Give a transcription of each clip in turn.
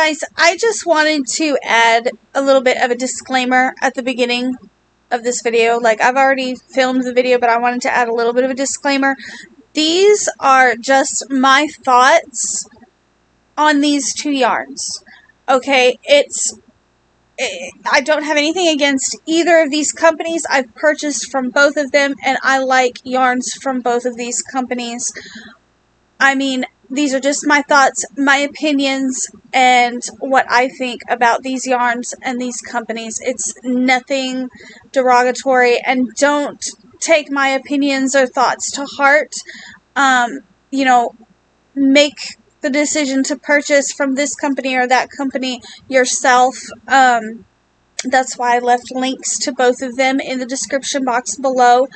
Guys, I just wanted to add a little bit of a disclaimer at the beginning of this video. Like, I've already filmed the video, but I wanted to add a little bit of a disclaimer. These are just my thoughts on these two yarns. Okay, I don't have anything against either of these companies. I've purchased from both of them, and I like yarns from both of these companies. I mean, these are just my thoughts, my opinions, and what I think about these yarns and these companies. It's nothing derogatory, and don't take my opinions or thoughts to heart. You know, make the decision to purchase from this company or that company yourself. That's why I left links to both of them in the description box below.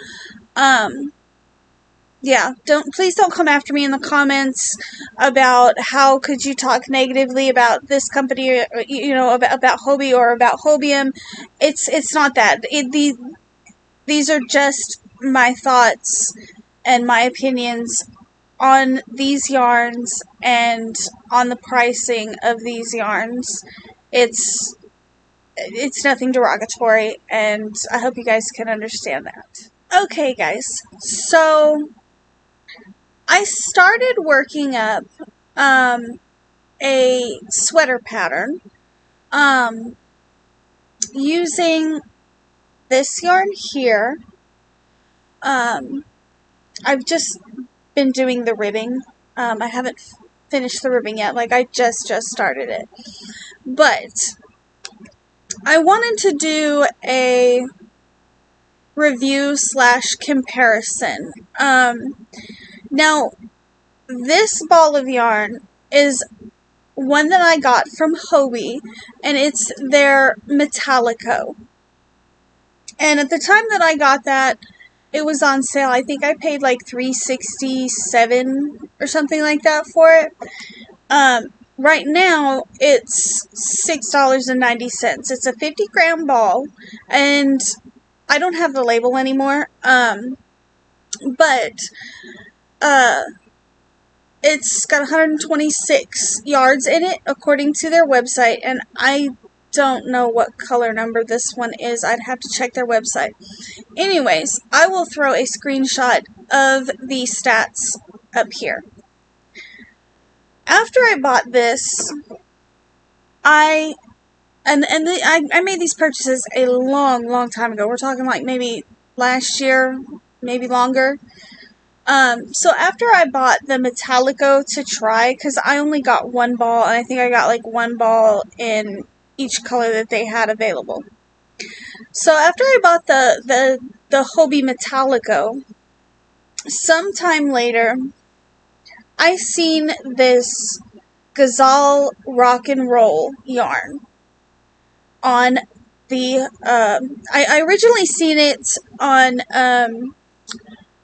Yeah, please don't come after me in the comments about how could you talk negatively about this company, or, you know, about Hobbii or about hobium. It's not that. These are just my thoughts and my opinions on these yarns and on the pricing of these yarns. It's nothing derogatory, and I hope you guys can understand that. Okay, guys, so I started working up a sweater pattern using this yarn here. I've just been doing the ribbing. I haven't finished the ribbing yet. Like, I just started it. But I wanted to do a review / comparison. Now, this ball of yarn is one that I got from Hobbii, and it's their Metallico. And at the time that I got that, it was on sale. I think I paid like $3.67 or something like that for it. Right now, it's $6.90. It's a 50-gram ball, and I don't have the label anymore. But it's got 126 yards in it, according to their website, and I don't know what color number this one is. I'd have to check their website. Anyways, I will throw a screenshot of the stats up here. After I bought this, I made these purchases a long time ago. We're talking like maybe last year, maybe longer. So after I bought the Metallico to try, because I only got one ball, and I think I got like one ball in each color that they had available. So after I bought the Hobbii Metallico, sometime later, I seen this Gazzal rock and roll yarn on the, I originally seen it on,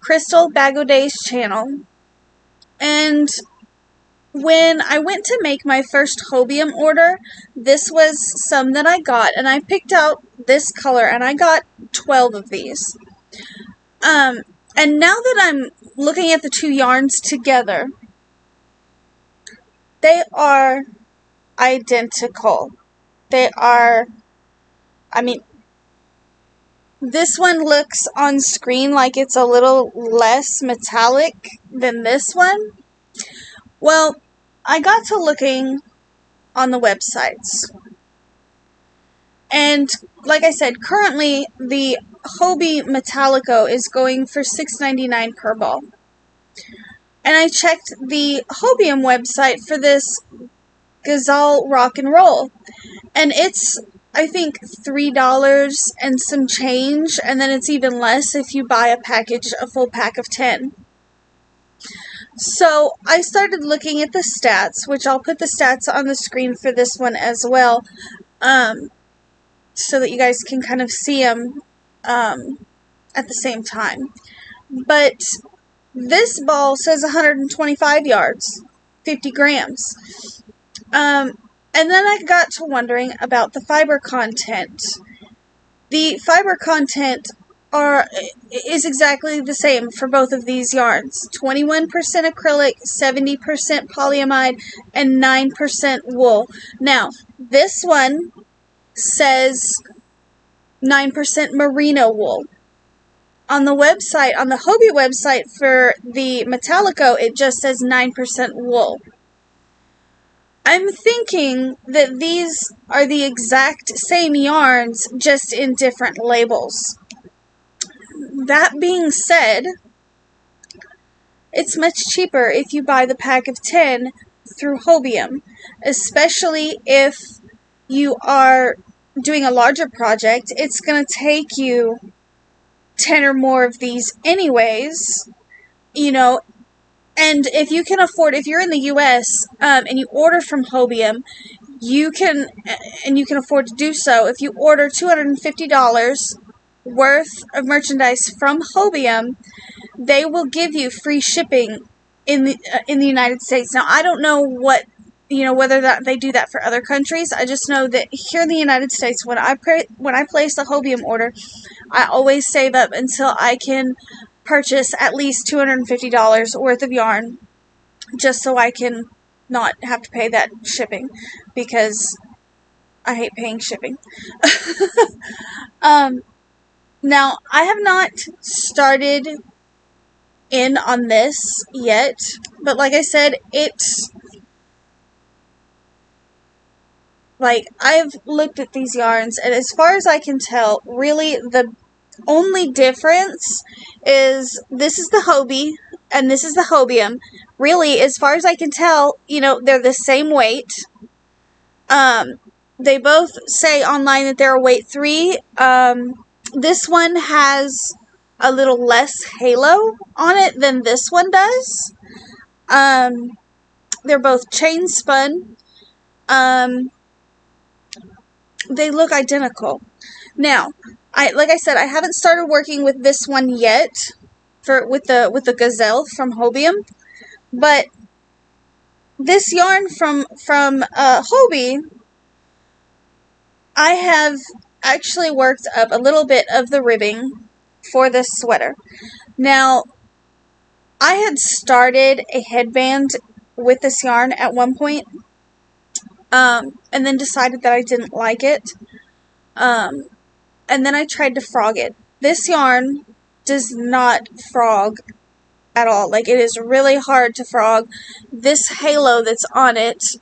Crystal Bagoday's channel, and when I went to make my first hobium order, this was some that I got, and I picked out this color, and I got 12 of these. And now that I'm looking at the two yarns together, they are identical. They are, I mean, this one looks on screen like it's a little less metallic than this one. Well, I got to looking on the websites. And like I said, currently the Hobbii Metallico is going for $6.99 per ball. And I checked the Hobium website for this Gazzal rock and roll. And it's, I think, $3 and some change, and then it's even less if you buy a full pack of 10. So I started looking at the stats, which I'll put the stats on the screen for this one as well, so that you guys can kind of see them at the same time. But this ball says 125 yards, 50 grams. And then I got to wondering about the fiber content. The fiber content is exactly the same for both of these yarns. 21% acrylic, 70% polyamide, and 9% wool. Now, this one says 9% merino wool. On the website, on the Hobbii website for the Metallico, it just says 9% wool. I'm thinking that these are the exact same yarns, just in different labels. That being said, it's much cheaper if you buy the pack of 10 through Hobium, especially if you are doing a larger project. It's going to take you 10 or more of these anyways, you know, and if you can afford, if you're in the US and you order from Hobium, you can afford to do so. If you order $250 worth of merchandise from Hobium, they will give you free shipping in the United States. Now, I don't know what, whether that they do that for other countries. I just know that here in the United States, when I place a Hobium order, I always save up until I can purchase at least $250 worth of yarn, just so I can not have to pay that shipping, because I hate paying shipping. Now, I have not started in on this yet, but like I said, it's like, I've looked at these yarns, and as far as I can tell, really the only difference is this is the Hobbii and this is the Hobium. Really, as far as I can tell, they're the same weight. They both say online that they're a weight 3. This one has a little less halo on it than this one does. They're both chain spun. They look identical. Now, like I said, I haven't started working with this one yet with the Gazzal from Hobium, but this yarn from Hobbii, I have actually worked up a little bit of the ribbing for this sweater. Now, I had started a headband with this yarn at one point, and then decided that I didn't like it. And then I tried to frog it. This yarn does not frog at all. Like, it is really hard to frog. This halo that's on it,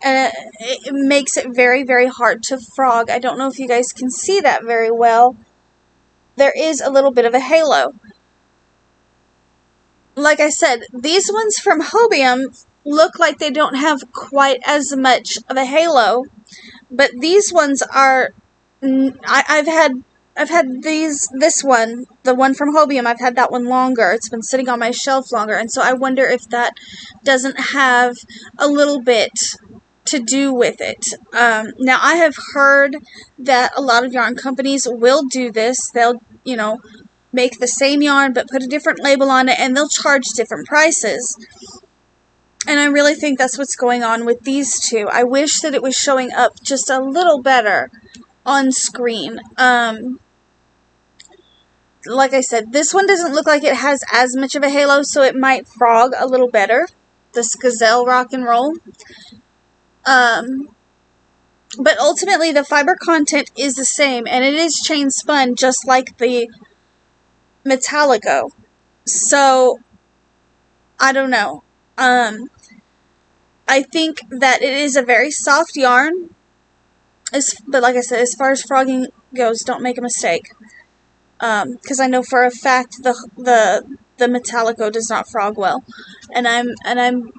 it makes it very, very hard to frog. I don't know if you guys can see that very well. There is a little bit of a halo. Like I said, these ones from Hobium look like they don't have quite as much of a halo, but these ones are... I've had this one, the one from Hobium, I've had that one longer. It's been sitting on my shelf longer, and so I wonder if that doesn't have a little bit to do with it. Now, I have heard that a lot of yarn companies will do this. They'll, make the same yarn but put a different label on it, and they'll charge different prices. And I really think that's what's going on with these two. I wish that it was showing up just a little better on screen. Like I said, this one doesn't look like it has as much of a halo, so it might frog a little better. This Gazzal Rock and Roll. But ultimately, the fiber content is the same, and it is chain spun just like the Metallico. So, I don't know. I think that it is a very soft yarn. But like I said, as far as frogging goes, don't make a mistake. Because I know for a fact the Metallico does not frog well, and I'm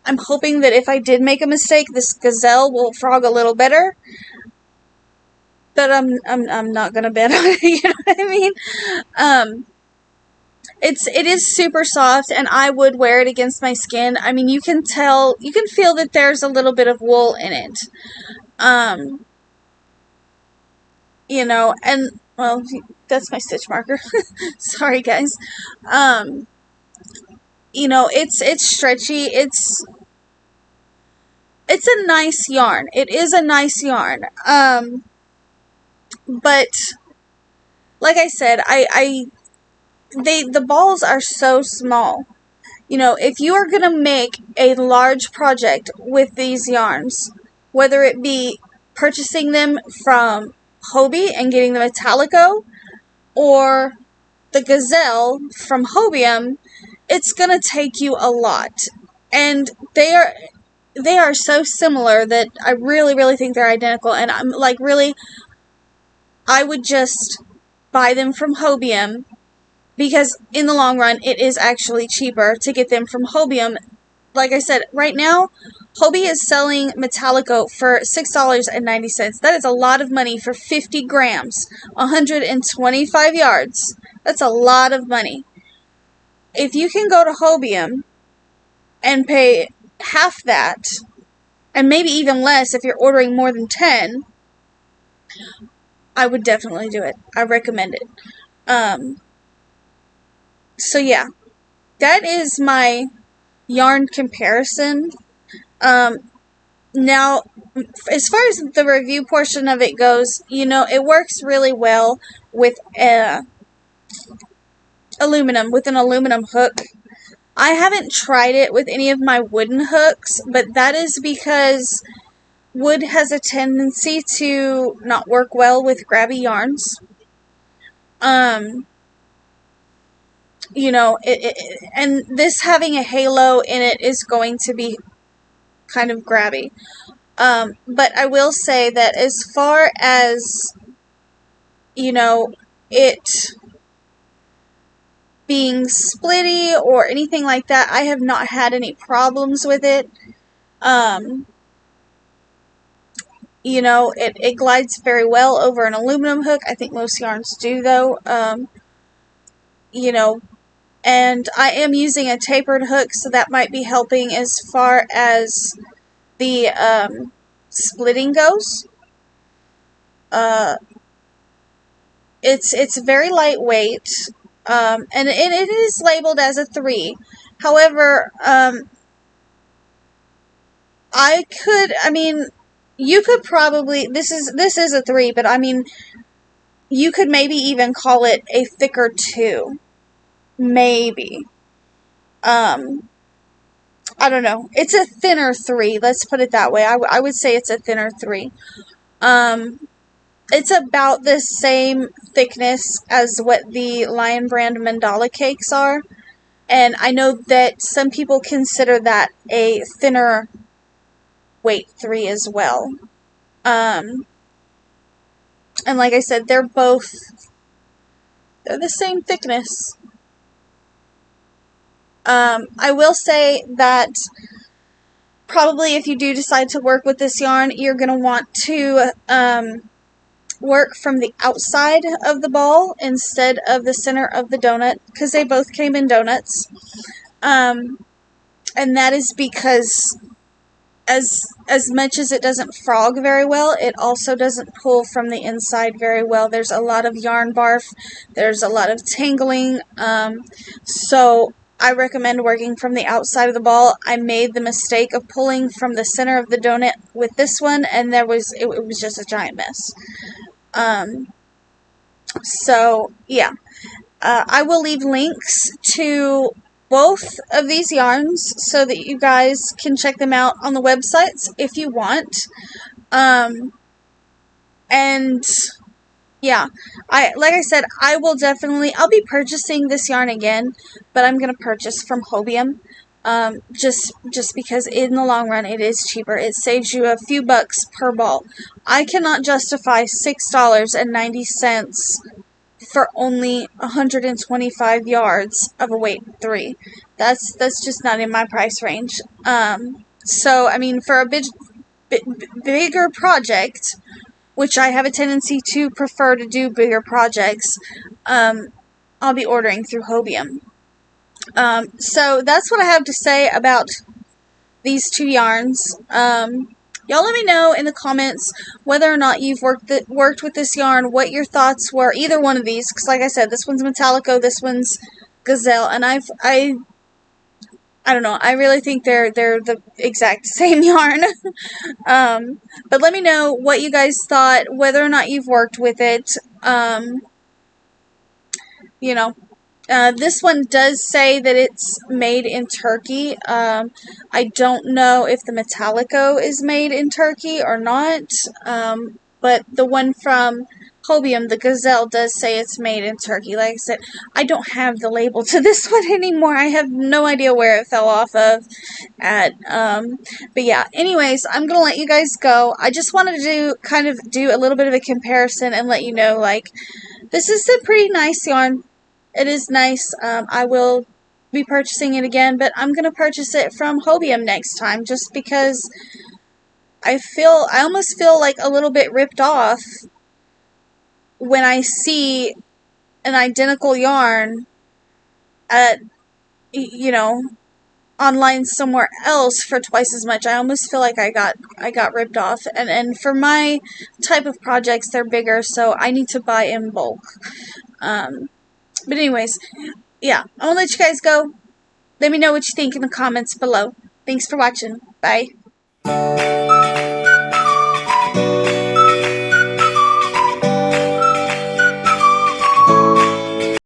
hoping that if I did make a mistake, this Gazzal will frog a little better. But I'm not gonna bet on it. You know what I mean? It is super soft, and I would wear it against my skin. I mean, you can feel that there's a little bit of wool in it. And, well, that's my stitch marker. Sorry, guys. It's stretchy. It's a nice yarn. It is a nice yarn. But like I said, the balls are so small. You know, if you are going to make a large project with these yarns, whether it be purchasing them from Hobbii and getting the Metallico, or the Gazzal from Hobium, it's going to take you a lot. And they are so similar that I really, really think they're identical. And I'm like, really, I would just buy them from Hobium, because in the long run, it is actually cheaper to get them from Hobium. Like I said, right now, Hobbii is selling Metallico for $6.90. That is a lot of money for 50 grams, 125 yards. That's a lot of money. If you can go to Hobium and pay half that, and maybe even less if you're ordering more than 10, I would definitely do it. I recommend it. So yeah, that is my yarn comparison. Now, as far as the review portion of it goes, you know, it works really well with aluminum, with an aluminum hook. I haven't tried it with any of my wooden hooks, but that is because wood has a tendency to not work well with grabby yarns. You know, and this having a halo in it is going to be kind of grabby. But I will say that as far as, you know, it being splitty or anything like that, I have not had any problems with it. You know, it glides very well over an aluminum hook. I think most yarns do, though. You know, and I am using a tapered hook, so that might be helping as far as the splitting goes. It's very lightweight, and it is labeled as a 3. However, you could probably, this is a 3, but I mean, you could maybe even call it a thicker 2. Maybe. I don't know. It's a thinner 3. Let's put it that way. I would say it's a thinner 3. It's about the same thickness as what the Lion Brand mandala cakes are. And I know that some people consider that a thinner weight 3 as well. And like I said, they're the same thickness. I will say that probably if you do decide to work with this yarn, you're going to want to work from the outside of the ball instead of the center of the donut, because they both came in donuts. And that is because as much as it doesn't frog very well, it also doesn't pull from the inside very well. There's a lot of yarn barf. There's a lot of tangling. So I recommend working from the outside of the ball. I made the mistake of pulling from the center of the donut with this one, and it was just a giant mess. So yeah, I will leave links to both of these yarns so that you guys can check them out on the websites if you want. And yeah, like I said, I'll be purchasing this yarn again, but I'm going to purchase from Hobium. Just because in the long run it is cheaper. It saves you a few bucks per ball. I cannot justify $6.90 for only 125 yards of a weight 3. That's just not in my price range. So I mean, for a bigger project, which I have a tendency to prefer to do bigger projects, I'll be ordering through Hobium. So that's what I have to say about these two yarns. Y'all let me know in the comments whether or not you've worked with this yarn, what your thoughts were, either one of these, because like I said, this one's Metallico, this one's Gazzal, and I don't know, I really think they're the exact same yarn. But let me know what you guys thought, whether or not you've worked with it. you know. This one does say that it's made in Turkey. I don't know if the Metallico is made in Turkey or not, but the one from Hobium, the Gazzal, does say it's made in Turkey. Like I said, I don't have the label to this one anymore. I have no idea where it fell off of at. But yeah, anyways, I'm going to let you guys go. I just wanted to kind of do a little bit of a comparison and let you know, like, this is a pretty nice yarn. It is nice. I will be purchasing it again, but I'm going to purchase it from Hobium next time just because I almost feel like a little bit ripped off when I see an identical yarn at, you know, online somewhere else for twice as much. I almost feel like I got ripped off. And for my type of projects, they're bigger, so I need to buy in bulk. But anyways, yeah, I'm gonna let you guys go. Let me know what you think in the comments below. Thanks for watching. Bye.